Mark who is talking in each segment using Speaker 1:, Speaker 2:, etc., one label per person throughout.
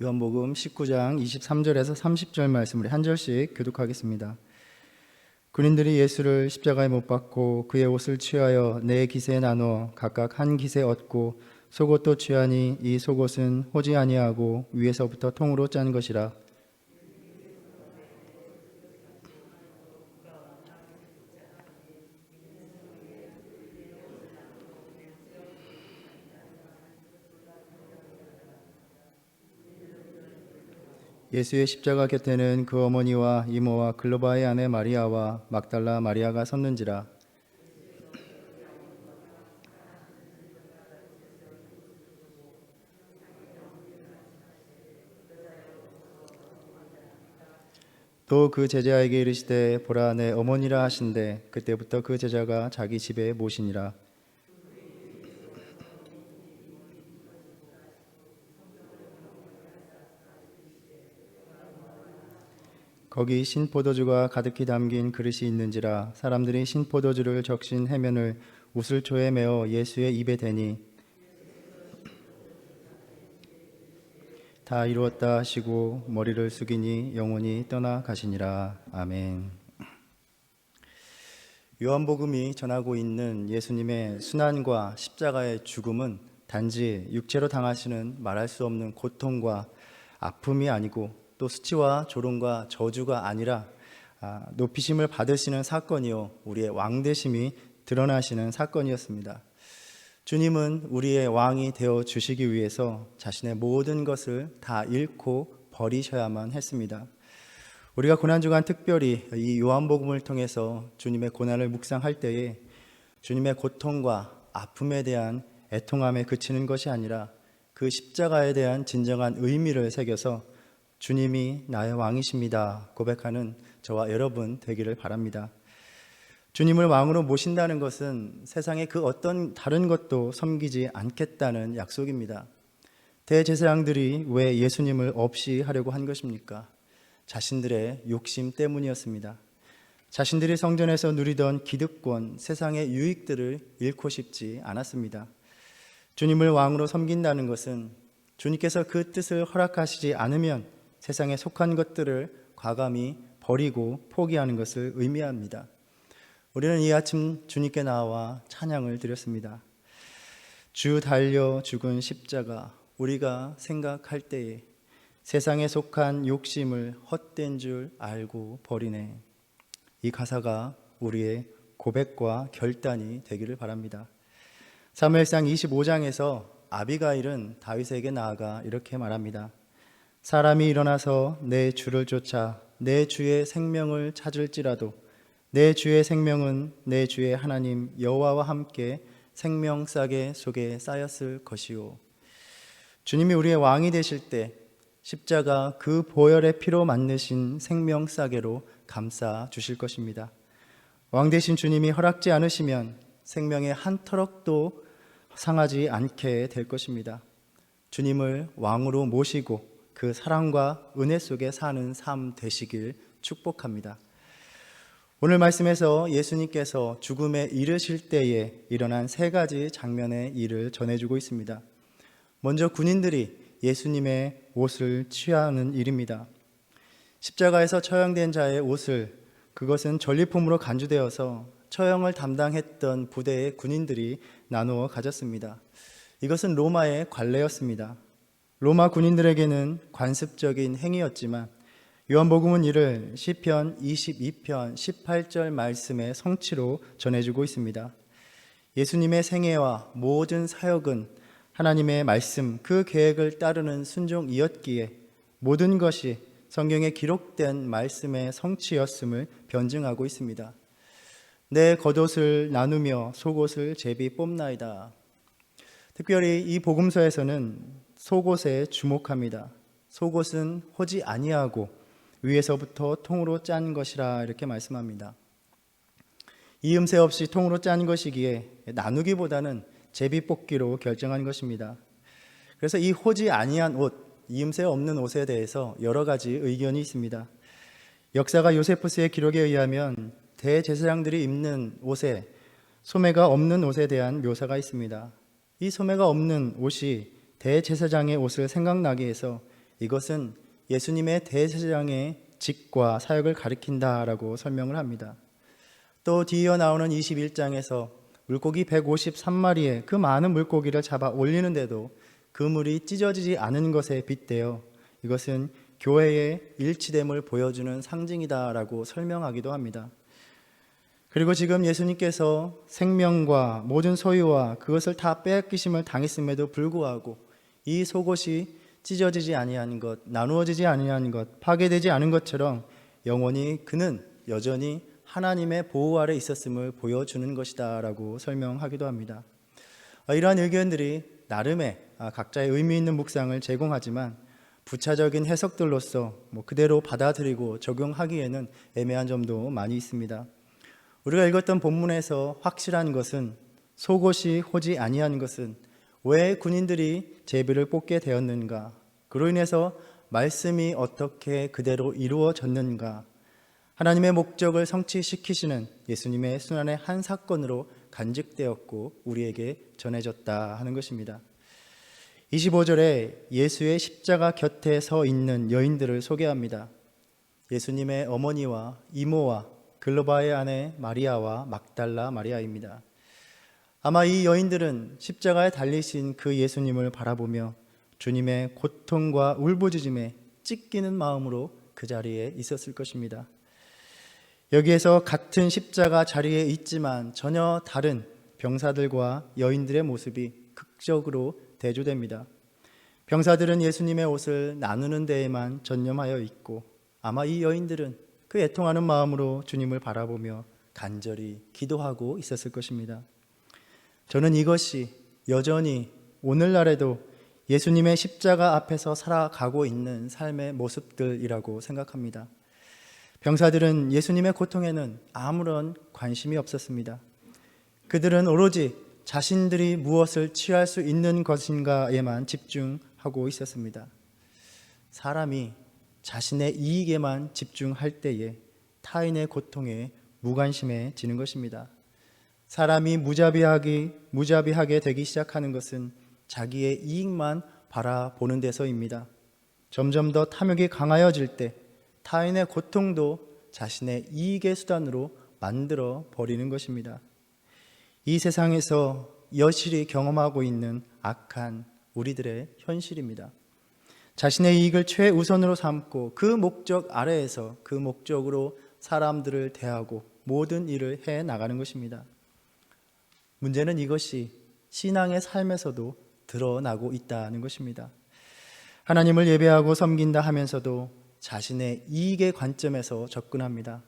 Speaker 1: 요한복음 19장 23절에서 30절 말씀을 한 절씩 교독하겠습니다. 군인들이 예수를 십자가에 못 박고 그의 옷을 취하여 네 깃에 나눠 각각 한 깃에 얻고 속옷도 취하니 이 속옷은 호지 아니하고 위에서부터 통으로 짠 것이라. 예수의 십자가 곁에는 그 어머니와 이모와 글로바의 아내 마리아와 막달라 마리아가 섰는지라. 또 그 제자에게 이르시되 보라 내 어머니라 하신대 그때부터 그 제자가 자기 집에 모시니라. 거기 신포도주가 가득히 담긴 그릇이 있는지라. 사람들이 신포도주를 적신 해면을 우슬초에 메어 예수의 입에 대니 다 이루었다 하시고 머리를 숙이니 영혼이 떠나가시니라. 아멘. 요한복음이 전하고 있는 예수님의 순환과 십자가의 죽음은 단지 육체로 당하시는 말할 수 없는 고통과 아픔이 아니고 또 수치와 조롱과 저주가 아니라 높이심을 받으시는 사건이요 우리의 왕되심이 드러나시는 사건이었습니다. 주님은 우리의 왕이 되어 주시기 위해서 자신의 모든 것을 다 잃고 버리셔야만 했습니다. 우리가 고난주간 특별히 이 요한복음을 통해서 주님의 고난을 묵상할 때에 주님의 고통과 아픔에 대한 애통함에 그치는 것이 아니라 그 십자가에 대한 진정한 의미를 새겨서 주님이 나의 왕이십니다 고백하는 저와 여러분 되기를 바랍니다. 주님을 왕으로 모신다는 것은 세상의 그 어떤 다른 것도 섬기지 않겠다는 약속입니다. 대제사장들이 왜 예수님을 없이 하려고 한 것입니까? 자신들의 욕심 때문이었습니다. 자신들이 성전에서 누리던 기득권, 세상의 유익들을 잃고 싶지 않았습니다. 주님을 왕으로 섬긴다는 것은 주님께서 그 뜻을 허락하시지 않으면 세상에 속한 것들을 과감히 버리고 포기하는 것을 의미합니다. 우리는 이 아침 주님께 나와 찬양을 드렸습니다. 주 달려 죽은 십자가, 우리가 생각할 때에 세상에 속한 욕심을 헛된 줄 알고 버리네. 이 가사가 우리의 고백과 결단이 되기를 바랍니다. 사무엘상 25장에서 아비가일은 다윗에게 나아가 이렇게 말합니다. 사람이 일어나서 내 주를 쫓아 내 주의 생명을 찾을지라도 내 주의 생명은 내 주의 하나님 여호와와 함께 생명싸개 속에 쌓였을 것이요. 주님이 우리의 왕이 되실 때 십자가 그 보혈의 피로 만드신 생명싸개로 감싸 주실 것입니다. 왕 되신 주님이 허락지 않으시면 생명의 한 터럭도 상하지 않게 될 것입니다. 주님을 왕으로 모시고 그 사랑과 은혜 속에 사는 삶 되시길 축복합니다. 오늘 말씀에서 예수님께서 죽음에 이르실 때에 일어난 세 가지 장면의 일을 전해주고 있습니다. 먼저 군인들이 예수님의 옷을 취하는 일입니다. 십자가에서 처형된 자의 옷을, 그것은 전리품으로 간주되어서 처형을 담당했던 부대의 군인들이 나누어 가졌습니다. 이것은 로마의 관례였습니다. 로마 군인들에게는 관습적인 행위였지만 요한복음은 이를 시편 22편 18절 말씀의 성취로 전해주고 있습니다. 예수님의 생애와 모든 사역은 하나님의 말씀, 그 계획을 따르는 순종이었기에 모든 것이 성경에 기록된 말씀의 성취였음을 변증하고 있습니다. 내 겉옷을 나누며 속옷을 제비 뽑나이다. 특별히 이 복음서에서는 속옷에 주목합니다. 속옷은 호지 아니하고 위에서부터 통으로 짠 것이라 이렇게 말씀합니다. 이음새 없이 통으로 짠 것이기에 나누기보다는 제비뽑기로 결정한 것입니다. 그래서 이 호지 아니한 옷, 이음새 없는 옷에 대해서 여러 가지 의견이 있습니다. 역사가 요세푸스의 기록에 의하면 대제사장들이 입는 옷에 소매가 없는 옷에 대한 묘사가 있습니다. 이 소매가 없는 옷이 대제사장의 옷을 생각나게 해서 이것은 예수님의 대제사장의 직과 사역을 가리킨다라고 설명을 합니다. 또 뒤이어 나오는 21장에서 물고기 153마리의 그 많은 물고기를 잡아 올리는데도 그물이 찢어지지 않은 것에 빗대어 이것은 교회의 일치됨을 보여주는 상징이다라고 설명하기도 합니다. 그리고 지금 예수님께서 생명과 모든 소유와 그것을 다 빼앗기심을 당했음에도 불구하고 이 속옷이 찢어지지 아니한 것, 나누어지지 아니한 것, 파괴되지 않은 것처럼 영원히 그는 여전히 하나님의 보호 아래 있었음을 보여주는 것이다 라고 설명하기도 합니다. 이러한 의견들이 나름의 각자의 의미 있는 묵상을 제공하지만 부차적인 해석들로서 그대로 받아들이고 적용하기에는 애매한 점도 많이 있습니다. 우리가 읽었던 본문에서 확실한 것은 속옷이 호지 아니한 것은 왜 군인들이 제비를 뽑게 되었는가, 그로 인해서 말씀이 어떻게 그대로 이루어졌는가, 하나님의 목적을 성취시키시는 예수님의 순환의 한 사건으로 간직되었고 우리에게 전해졌다 하는 것입니다. 25절에 예수의 십자가 곁에 서 있는 여인들을 소개합니다. 예수님의 어머니와 이모와 글로바의 아내 마리아와 막달라 마리아입니다. 아마 이 여인들은 십자가에 달리신 그 예수님을 바라보며 주님의 고통과 울부짖음에 찢기는 마음으로 그 자리에 있었을 것입니다. 여기에서 같은 십자가 자리에 있지만 전혀 다른 병사들과 여인들의 모습이 극적으로 대조됩니다. 병사들은 예수님의 옷을 나누는 데에만 전념하여 있고 아마 이 여인들은 그 애통하는 마음으로 주님을 바라보며 간절히 기도하고 있었을 것입니다. 저는 이것이 여전히 오늘날에도 예수님의 십자가 앞에서 살아가고 있는 삶의 모습들이라고 생각합니다. 병사들은 예수님의 고통에는 아무런 관심이 없었습니다. 그들은 오로지 자신들이 무엇을 취할 수 있는 것인가에만 집중하고 있었습니다. 사람이 자신의 이익에만 집중할 때에 타인의 고통에 무관심해지는 것입니다. 사람이 무자비하게 되기 시작하는 것은 자기의 이익만 바라보는 데서입니다. 점점 더 탐욕이 강하여질 때 타인의 고통도 자신의 이익의 수단으로 만들어 버리는 것입니다. 이 세상에서 여실히 경험하고 있는 악한 우리들의 현실입니다. 자신의 이익을 최우선으로 삼고 그 목적 아래에서 그 목적으로 사람들을 대하고 모든 일을 해 나가는 것입니다. 문제는 이것이 신앙의 삶에서도 드러나고 있다는 것입니다. 하나님을 예배하고 섬긴다 하면서도 자신의 이익의 관점에서 접근합니다.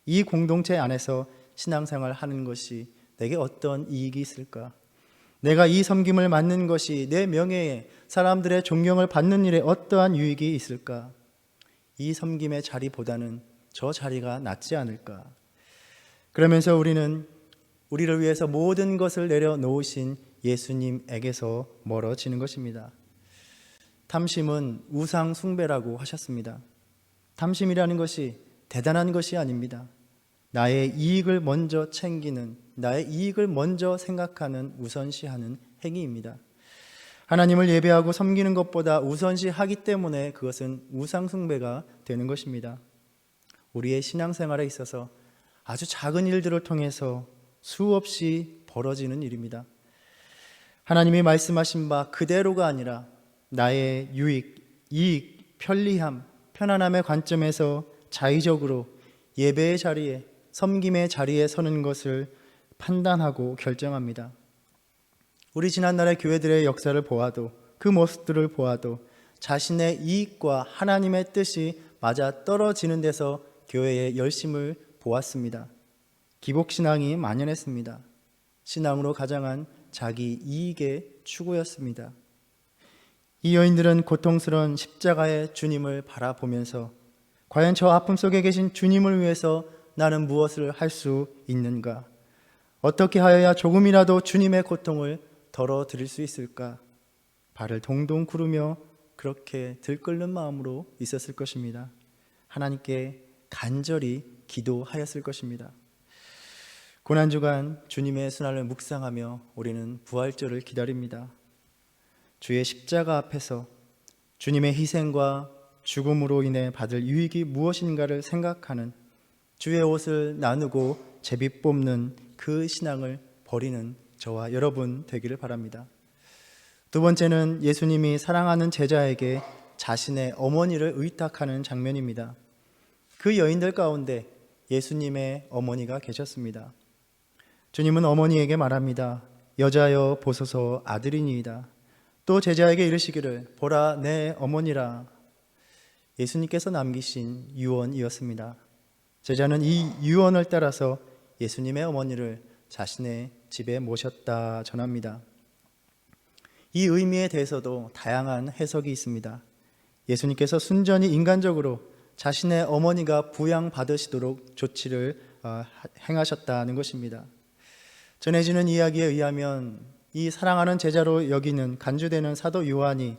Speaker 1: 이 공동체 안에서 신앙생활을 하는 것이 내게 어떤 이익이 있을까? 내가 이 섬김을 맡는 것이 내 명예에 사람들의 존경을 받는 일에 어떠한 유익이 있을까? 이 섬김의 자리보다는 저 자리가 낫지 않을까? 그러면서 우리는 우리를 위해서 모든 것을 내려놓으신 예수님에게서 멀어지는 것입니다. 탐심은 우상 숭배라고 하셨습니다. 탐심이라는 것이 대단한 것이 아닙니다. 나의 이익을 먼저 챙기는, 나의 이익을 먼저 생각하는, 우선시하는 행위입니다. 하나님을 예배하고 섬기는 것보다 우선시하기 때문에 그것은 우상 숭배가 되는 것입니다. 우리의 신앙생활에 있어서 아주 작은 일들을 통해서 수없이 벌어지는 일입니다. 하나님이 말씀하신 바 그대로가 아니라 나의 유익, 이익, 편리함, 편안함의 관점에서 자의적으로 예배의 자리에, 섬김의 자리에 서는 것을 판단하고 결정합니다. 우리 지난날의 교회들의 역사를 보아도, 그 모습들을 보아도 자신의 이익과 하나님의 뜻이 맞아 떨어지는 데서 교회의 열심을 보았습니다. 기복신앙이 만연했습니다. 신앙으로 가장한 자기 이익의 추구였습니다. 이 여인들은 고통스러운 십자가의 주님을 바라보면서 과연 저 아픔 속에 계신 주님을 위해서 나는 무엇을 할 수 있는가? 어떻게 하여야 조금이라도 주님의 고통을 덜어드릴 수 있을까? 발을 동동 구르며 그렇게 들끓는 마음으로 있었을 것입니다. 하나님께 간절히 기도하였을 것입니다. 고난주간 주님의 순환을 묵상하며 우리는 부활절을 기다립니다. 주의 십자가 앞에서 주님의 희생과 죽음으로 인해 받을 유익이 무엇인가를 생각하는, 주의 옷을 나누고 제비 뽑는 그 신앙을 버리는 저와 여러분 되기를 바랍니다. 두 번째는 예수님이 사랑하는 제자에게 자신의 어머니를 의탁하는 장면입니다. 그 여인들 가운데 예수님의 어머니가 계셨습니다. 주님은 어머니에게 말합니다. 여자여 보소서 아들이니이다. 또 제자에게 이르시기를 보라 내 어머니라. 예수님께서 남기신 유언이었습니다. 제자는 이 유언을 따라서 예수님의 어머니를 자신의 집에 모셨다 전합니다. 이 의미에 대해서도 다양한 해석이 있습니다. 예수님께서 순전히 인간적으로 자신의 어머니가 부양받으시도록 조치를 행하셨다는 것입니다. 전해지는 이야기에 의하면 이 사랑하는 제자로 여기는 간주되는 사도 요한이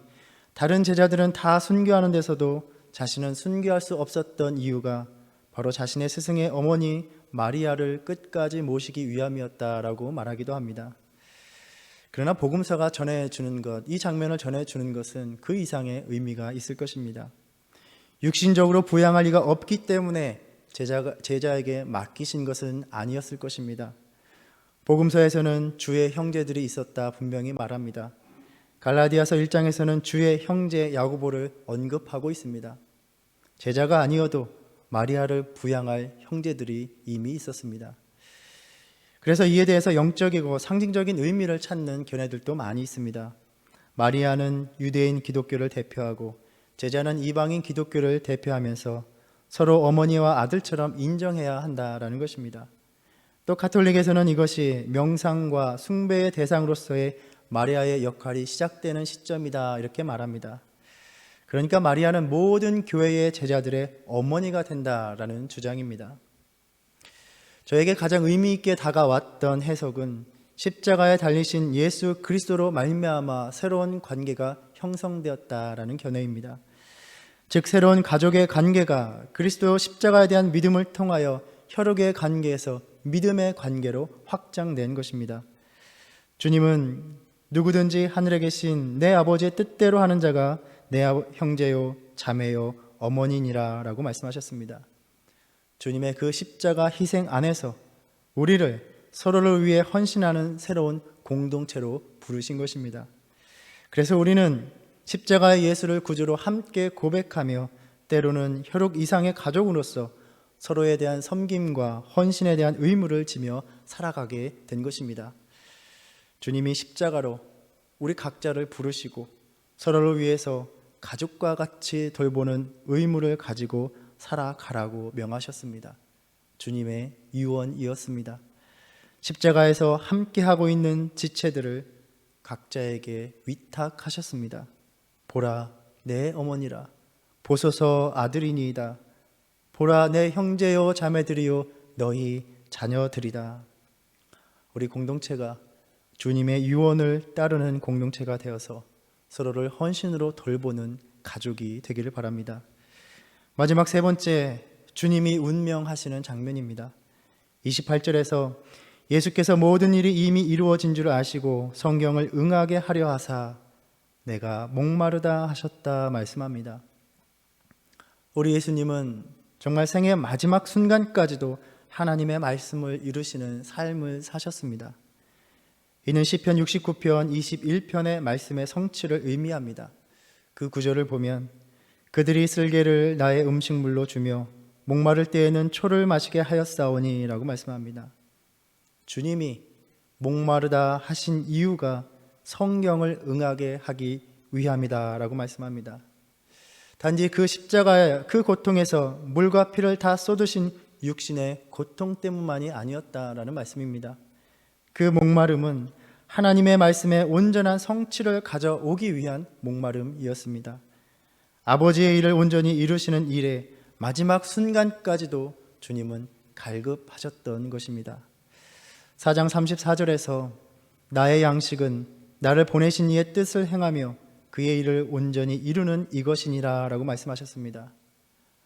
Speaker 1: 다른 제자들은 다 순교하는 데서도 자신은 순교할 수 없었던 이유가 바로 자신의 스승의 어머니 마리아를 끝까지 모시기 위함이었다라고 말하기도 합니다. 그러나 복음서가 전해주는 것, 이 장면을 전해주는 것은 그 이상의 의미가 있을 것입니다. 육신적으로 부양할 리가 없기 때문에 제자에게 맡기신 것은 아니었을 것입니다. 복음서에서는 주의 형제들이 있었다 분명히 말합니다. 갈라디아서 1장에서는 주의 형제 야고보를 언급하고 있습니다. 제자가 아니어도 마리아를 부양할 형제들이 이미 있었습니다. 그래서 이에 대해서 영적이고 상징적인 의미를 찾는 견해들도 많이 있습니다. 마리아는 유대인 기독교를 대표하고 제자는 이방인 기독교를 대표하면서 서로 어머니와 아들처럼 인정해야 한다라는 것입니다. 또 가톨릭에서는 이것이 명상과 숭배의 대상으로서의 마리아의 역할이 시작되는 시점이다 이렇게 말합니다. 그러니까 마리아는 모든 교회의 제자들의 어머니가 된다라는 주장입니다. 저에게 가장 의미 있게 다가왔던 해석은 십자가에 달리신 예수 그리스도로 말미암아 새로운 관계가 형성되었다라는 견해입니다. 즉 새로운 가족의 관계가 그리스도 십자가에 대한 믿음을 통하여 혈육의 관계에서 믿음의 관계로 확장된 것입니다. 주님은 누구든지 하늘에 계신 내 아버지의 뜻대로 하는 자가 내 형제요 자매요 어머니니라 라고 말씀하셨습니다. 주님의 그 십자가 희생 안에서 우리를 서로를 위해 헌신하는 새로운 공동체로 부르신 것입니다. 그래서 우리는 십자가의 예수를 구주로 함께 고백하며 때로는 혈육 이상의 가족으로서 서로에 대한 섬김과 헌신에 대한 의무를 지며 살아가게 된 것입니다. 주님이 십자가로 우리 각자를 부르시고 서로를 위해서 가족과 같이 돌보는 의무를 가지고 살아가라고 명하셨습니다. 주님의 유언이었습니다. 십자가에서 함께하고 있는 지체들을 각자에게 위탁하셨습니다. 보라 내 어머니라, 보소서 아들이니이다. 보라 내 형제요 자매들이요 너희 자녀들이다. 우리 공동체가 주님의 유언을 따르는 공동체가 되어서 서로를 헌신으로 돌보는 가족이 되기를 바랍니다. 마지막 세 번째, 주님이 운명하시는 장면입니다. 28절에서 예수께서 모든 일이 이미 이루어진 줄 아시고 성경을 응하게 하려 하사 내가 목마르다 하셨다 말씀합니다. 우리 예수님은 정말 생애의 마지막 순간까지도 하나님의 말씀을 이루시는 삶을 사셨습니다. 이는 시편 69편 21편의 말씀의 성취를 의미합니다. 그 구절을 보면 그들이 쓸개를 나의 음식물로 주며 목마를 때에는 초를 마시게 하였사오니 라고 말씀합니다. 주님이 목마르다 하신 이유가 성경을 응하게 하기 위함이다 라고 말씀합니다. 단지 그 십자가의 그 고통에서 물과 피를 다 쏟으신 육신의 고통 때문만이 아니었다라는 말씀입니다. 그 목마름은 하나님의 말씀의 온전한 성취를 가져오기 위한 목마름이었습니다. 아버지의 일을 온전히 이루시는 일에 마지막 순간까지도 주님은 갈급하셨던 것입니다. 4장 34절에서 나의 양식은 나를 보내신 이의 뜻을 행하며 그의 일을 온전히 이루는 이것이니라 라고 말씀하셨습니다.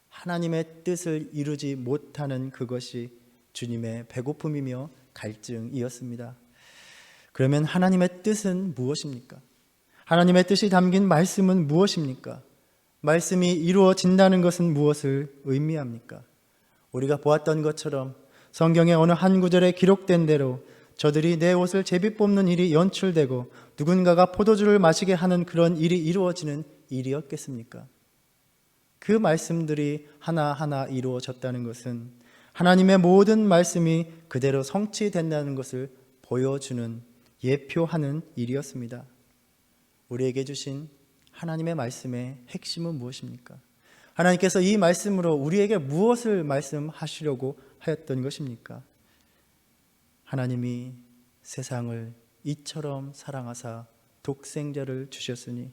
Speaker 1: 하나님의 뜻을 이루지 못하는 그것이 주님의 배고픔이며 갈증이었습니다. 그러면 하나님의 뜻은 무엇입니까? 하나님의 뜻이 담긴 말씀은 무엇입니까? 말씀이 이루어진다는 것은 무엇을 의미합니까? 우리가 보았던 것처럼 성경의 어느 한 구절에 기록된 대로 저들이 내 옷을 제비 뽑는 일이 연출되고 누군가가 포도주를 마시게 하는 그런 일이 이루어지는 일이었겠습니까? 그 말씀들이 하나하나 이루어졌다는 것은 하나님의 모든 말씀이 그대로 성취된다는 것을 보여주는, 예표하는 일이었습니다. 우리에게 주신 하나님의 말씀의 핵심은 무엇입니까? 하나님께서 이 말씀으로 우리에게 무엇을 말씀하시려고 하였던 것입니까? 하나님이 세상을 이처럼 사랑하사 독생자를 주셨으니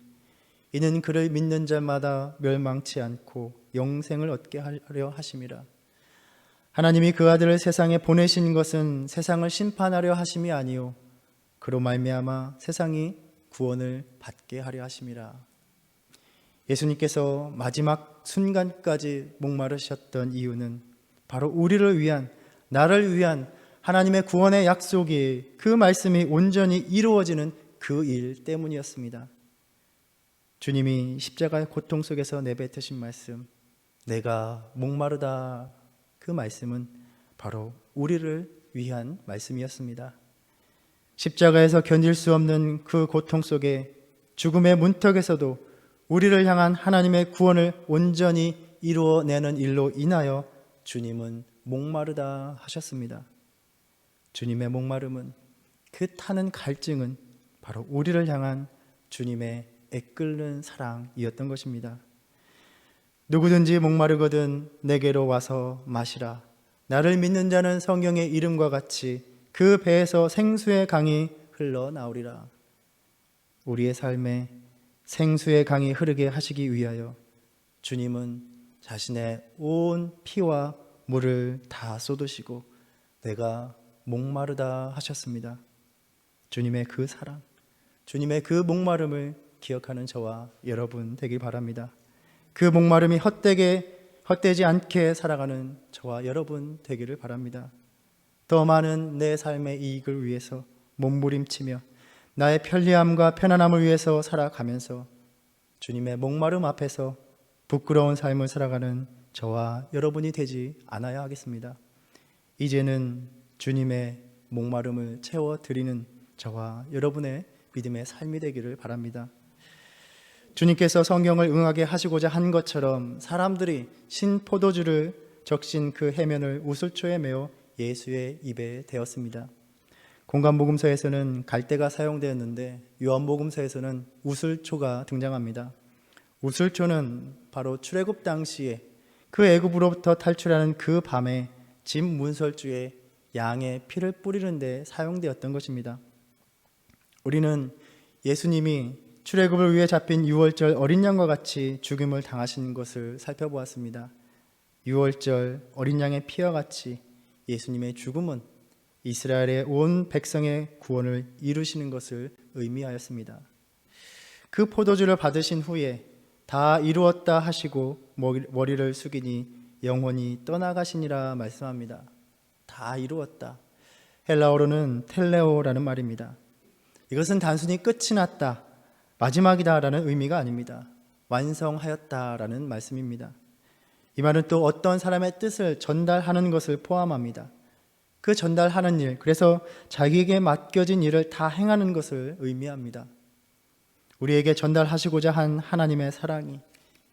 Speaker 1: 이는 그를 믿는 자마다 멸망치 않고 영생을 얻게 하려 하심이라. 하나님이 그 아들을 세상에 보내신 것은 세상을 심판하려 하심이 아니요 그로 말미암아 세상이 구원을 받게 하려 하심이라. 예수님께서 마지막 순간까지 목마르셨던 이유는 바로 우리를 위한, 나를 위한 하나님의 구원의 약속이, 그 말씀이 온전히 이루어지는 그 일 때문이었습니다. 주님이 십자가의 고통 속에서 내뱉으신 말씀, 내가 목마르다, 그 말씀은 바로 우리를 위한 말씀이었습니다. 십자가에서 견딜 수 없는 그 고통 속에 죽음의 문턱에서도 우리를 향한 하나님의 구원을 온전히 이루어내는 일로 인하여 주님은 목마르다 하셨습니다. 주님의 목마름은, 그 타는 갈증은 바로 우리를 향한 주님의 애끓는 사랑이었던 것입니다. 누구든지 목마르거든 내게로 와서 마시라. 나를 믿는 자는 성경의 이름과 같이 그 배에서 생수의 강이 흘러나오리라. 우리의 삶에 생수의 강이 흐르게 하시기 위하여 주님은 자신의 온 피와 물을 다 쏟으시고 내가 목마르다 하셨습니다. 주님의 그 사랑, 주님의 그 목마름을 기억하는 저와 여러분 되길 바랍니다. 그 목마름이 헛되지 않게 살아가는 저와 여러분 되기를 바랍니다. 더 많은 내 삶의 이익을 위해서 몸부림치며 나의 편리함과 편안함을 위해서 살아가면서 주님의 목마름 앞에서 부끄러운 삶을 살아가는 저와 여러분이 되지 않아야 하겠습니다. 이제는 주님의 목마름을 채워드리는 저와 여러분의 믿음의 삶이 되기를 바랍니다. 주님께서 성경을 응하게 하시고자 한 것처럼 사람들이 신포도주를 적신 그 해면을 우슬초에 메어 예수의 입에 대었습니다. 공간복음서에서는 갈대가 사용되었는데 요한복음서에서는 우슬초가 등장합니다. 우슬초는 바로 출애굽 당시에 그 애굽으로부터 탈출하는 그 밤에 집 문설주에 양의 피를 뿌리는 데 사용되었던 것입니다. 우리는 예수님이 출애굽을 위해 잡힌 유월절 어린 양과 같이 죽임을 당하신 것을 살펴보았습니다. 유월절 어린 양의 피와 같이 예수님의 죽음은 이스라엘의 온 백성의 구원을 이루시는 것을 의미하였습니다. 그 포도주를 받으신 후에 다 이루었다 하시고 머리를 숙이니 영혼이 떠나가시니라 말씀합니다. 다 이루었다. 헬라어로는 텔레오라는 말입니다. 이것은 단순히 끝이 났다, 마지막이다라는 의미가 아닙니다. 완성하였다라는 말씀입니다. 이 말은 또 어떤 사람의 뜻을 전달하는 것을 포함합니다. 그 전달하는 일, 그래서 자기에게 맡겨진 일을 다 행하는 것을 의미합니다. 우리에게 전달하시고자 한 하나님의 사랑이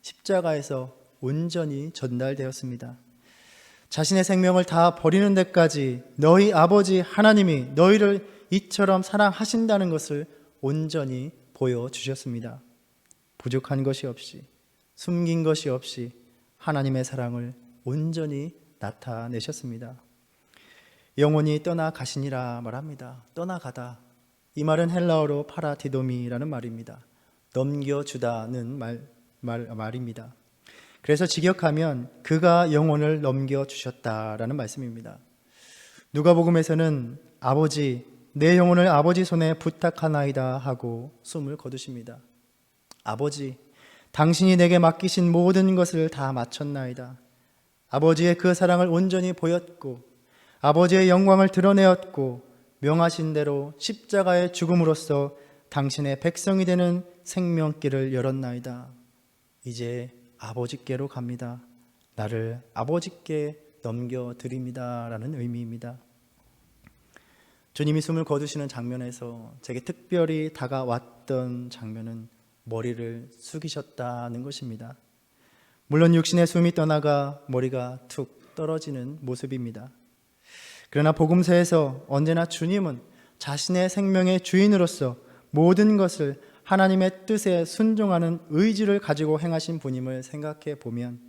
Speaker 1: 십자가에서 온전히 전달되었습니다. 자신의 생명을 다 버리는 데까지 너희 아버지 하나님이 너희를 이처럼 사랑하신다는 것을 온전히 보여주셨습니다. 부족한 것이 없이, 숨긴 것이 없이 하나님의 사랑을 온전히 나타내셨습니다. 영원히 떠나가시니라 말합니다. 떠나가다. 이 말은 헬라어로 파라디도미라는 말입니다. 넘겨주다는 말입니다. 그래서 직역하면 그가 영혼을 넘겨주셨다라는 말씀입니다. 누가복음에서는 아버지, 내 영혼을 아버지 손에 부탁하나이다 하고 숨을 거두십니다. 아버지, 당신이 내게 맡기신 모든 것을 다 마쳤나이다. 아버지의 그 사랑을 온전히 보였고 아버지의 영광을 드러내었고 명하신 대로 십자가의 죽음으로써 당신의 백성이 되는 생명길을 열었나이다. 이제 아버지께로 갑니다. 나를 아버지께 넘겨드립니다. 라는 의미입니다. 주님이 숨을 거두시는 장면에서 제게 특별히 다가왔던 장면은 머리를 숙이셨다는 것입니다. 물론 육신의 숨이 떠나가 머리가 툭 떨어지는 모습입니다. 그러나 복음서에서 언제나 주님은 자신의 생명의 주인으로서 모든 것을 하나님의 뜻에 순종하는 의지를 가지고 행하신 분임을 생각해 보면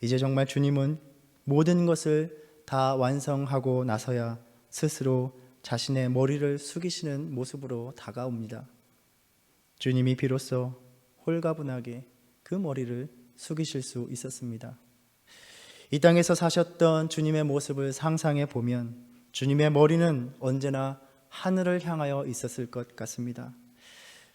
Speaker 1: 이제 정말 주님은 모든 것을 다 완성하고 나서야 스스로 자신의 머리를 숙이시는 모습으로 다가옵니다. 주님이 비로소 홀가분하게 그 머리를 숙이실 수 있었습니다. 이 땅에서 사셨던 주님의 모습을 상상해 보면 주님의 머리는 언제나 하늘을 향하여 있었을 것 같습니다.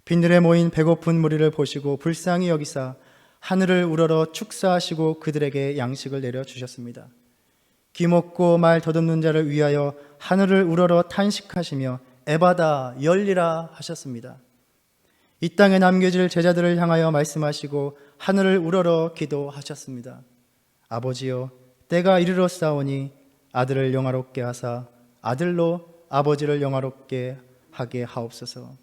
Speaker 1: 빈들에 모인 배고픈 무리를 보시고 불쌍히 여기사 하늘을 우러러 축사하시고 그들에게 양식을 내려주셨습니다. 귀먹고 말 더듬는 자를 위하여 하늘을 우러러 탄식하시며 에바다 열리라 하셨습니다. 이 땅에 남겨질 제자들을 향하여 말씀하시고 하늘을 우러러 기도하셨습니다. 아버지여, 때가 이르렀사오니 아들을 영화롭게 하사 아들로 아버지를 영화롭게 하게 하옵소서.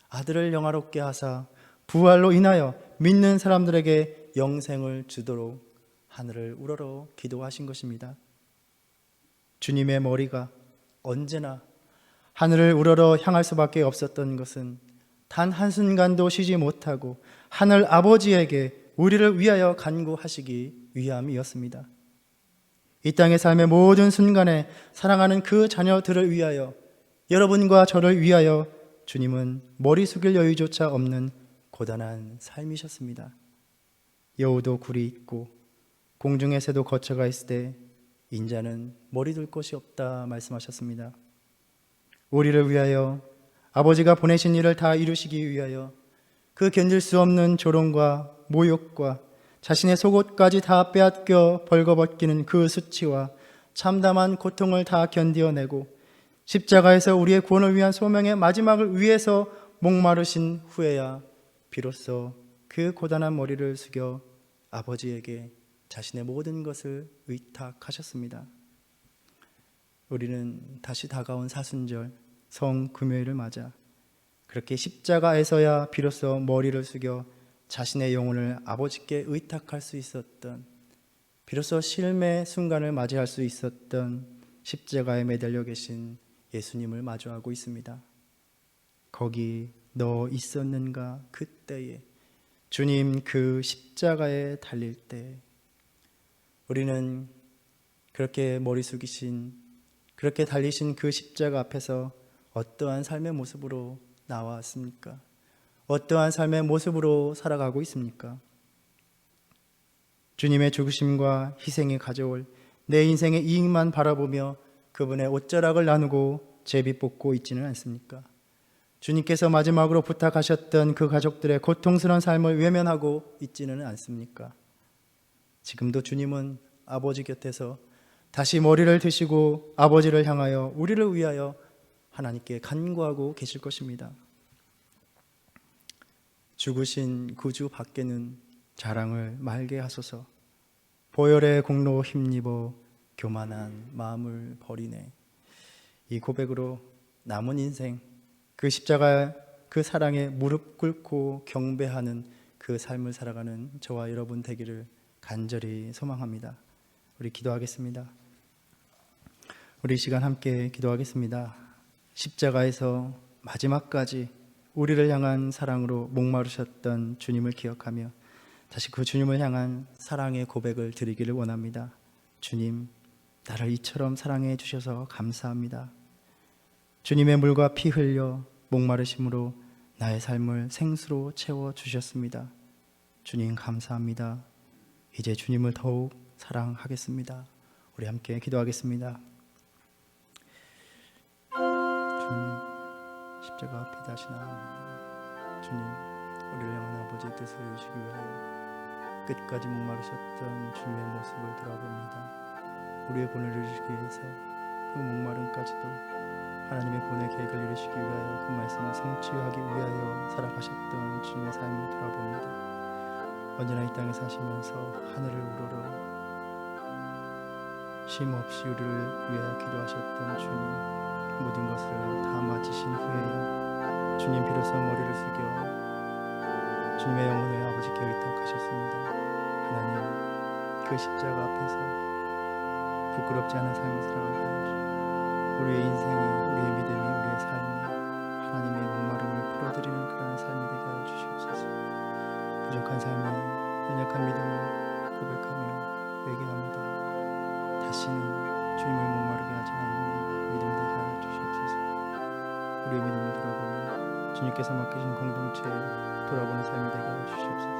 Speaker 1: 아들을 영화롭게 하사 부활로 인하여 믿는 사람들에게 영생을 주도록 하늘을 우러러 기도하신 것입니다. 주님의 머리가 언제나 하늘을 우러러 향할 수밖에 없었던 것은 단 한순간도 쉬지 못하고 하늘 아버지에게 우리를 위하여 간구하시기 위함이었습니다. 이 땅의 삶의 모든 순간에 사랑하는 그 자녀들을 위하여, 여러분과 저를 위하여 주님은 머리 숙일 여유조차 없는 고단한 삶이셨습니다. 여우도 굴이 있고 공중의 새도 거처가 있을 때 인자는 머리 둘 곳이 없다 말씀하셨습니다. 우리를 위하여 아버지가 보내신 일을 다 이루시기 위하여 그 견딜 수 없는 조롱과 모욕과 자신의 속옷까지 다 빼앗겨 벌거벗기는 그 수치와 참담한 고통을 다 견디어내고 십자가에서 우리의 구원을 위한 소명의 마지막을 위해서 목마르신 후에야 비로소 그 고단한 머리를 숙여 아버지에게 자신의 모든 것을 의탁하셨습니다. 우리는 다시 다가온 사순절 성금요일을 맞아 그렇게 십자가에서야 비로소 머리를 숙여 자신의 영혼을 아버지께 의탁할 수 있었던, 비로소 실매 순간을 맞이할 수 있었던 십자가에 매달려 계신 예수님을 마주하고 있습니다. 거기 너 있었는가? 그때에 주님 그 십자가에 달릴 때 우리는 그렇게 머리 숙이신, 그렇게 달리신 그 십자가 앞에서 어떠한 삶의 모습으로 나왔습니까? 어떠한 삶의 모습으로 살아가고 있습니까? 주님의 죽으심과 희생이 가져올 내 인생의 이익만 바라보며 그분의 옷자락을 나누고 제비 뽑고 있지는 않습니까? 주님께서 마지막으로 부탁하셨던 그 가족들의 고통스러운 삶을 외면하고 있지는 않습니까? 지금도 주님은 아버지 곁에서 다시 머리를 드시고 아버지를 향하여 우리를 위하여 하나님께 간구하고 계실 것입니다. 죽으신 구주 밖에는 자랑을 말게 하소서. 보혈의 공로 힘입어 교만한 마음을 버리네. 이 고백으로 남은 인생 그 십자가 그 사랑에 무릎 꿇고 경배하는 그 삶을 살아가는 저와 여러분 되기를 간절히 소망합니다. 우리 기도하겠습니다. 우리 시간 함께 기도하겠습니다. 십자가에서 마지막까지 우리를 향한 사랑으로 목마르셨던 주님을 기억하며 다시 그 주님을 향한 사랑의 고백을 드리기를 원합니다. 주님, 나를 이처럼 사랑해 주셔서 감사합니다. 주님의 물과 피 흘려 목마르심으로 나의 삶을 생수로 채워 주셨습니다. 주님 감사합니다. 이제 주님을 더욱 사랑하겠습니다. 우리 함께 기도하겠습니다. 주님, 십자가 앞에 다시 나옵니다. 주님, 우리를 향한 아버지의 뜻을 이루시기 위하여 끝까지 목마르셨던 주님의 모습을 돌아봅니다. 우리의 본을 이루시기 위해서 그 목마름까지도 하나님의 본의 계획을 이루시기 위하여 그 말씀을 성취하기 위하여 살아가셨던 주님의 삶을 돌아봅니다. 언제나 이 땅에 사시면서 하늘을 우러러 쉼 없이 우리를 위하여 기도하셨던 주님, 모든 것을 다 마치신 후에 주님 비로소 머리를 숙여 주님의 영혼을 아버지께 의탁하셨습니다. 하나님, 그 십자가 앞에서 부끄럽지 않은 삶을 살아가게 하시고 우리의 인생이, 우리의 믿음이, 우리의 삶이 하나님의 목마름을 풀어드리는 그런 삶이 되게 하여 주시옵소서. 부족한 삶이 연약한 믿음을 고백하며 회개합니다. 다시는 주님을 목마르게 하지 않는 믿음 되게 하여 주시옵소서. 우리의 믿음을 돌아보며 주님께서 맡기신 공동체에 돌아보는 삶이 되게 하여 주시옵소서.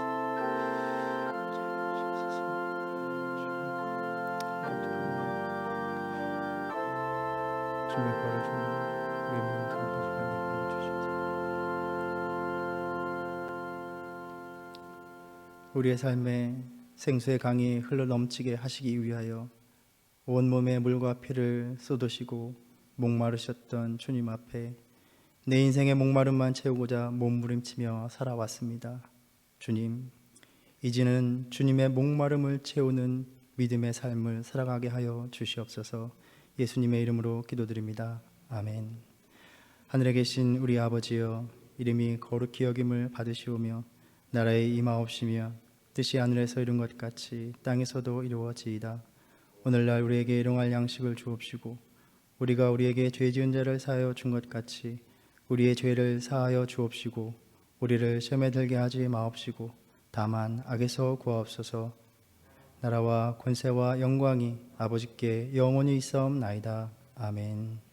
Speaker 1: 주님의 벌을 주며 우리의 믿음을 돌아보는 시간 되게 하여 주시옵소서. 우리의 삶에 생수의 강이 흘러 넘치게 하시기 위하여 온몸에 물과 피를 쏟으시고 목마르셨던 주님 앞에 내 인생의 목마름만 채우고자 몸부림치며 살아왔습니다. 주님, 이제는 주님의 목마름을 채우는 믿음의 삶을 살아가게 하여 주시옵소서. 예수님의 이름으로 기도드립니다. 아멘. 하늘에 계신 우리 아버지여, 이름이 거룩히 여김을 받으시오며 나라에 임하옵시며 뜻이 하늘에서 이룬 것 같이 땅에서도 이루어지이다. 오늘날 우리에게 일용할 양식을 주옵시고 우리가 우리에게 죄 지은 자를 사하여 준 것 같이 우리의 죄를 사하여 주옵시고 우리를 시험에 들게 하지 마옵시고 다만 악에서 구하옵소서. 나라와 권세와 영광이 아버지께 영원히 있사옵나이다. 아멘.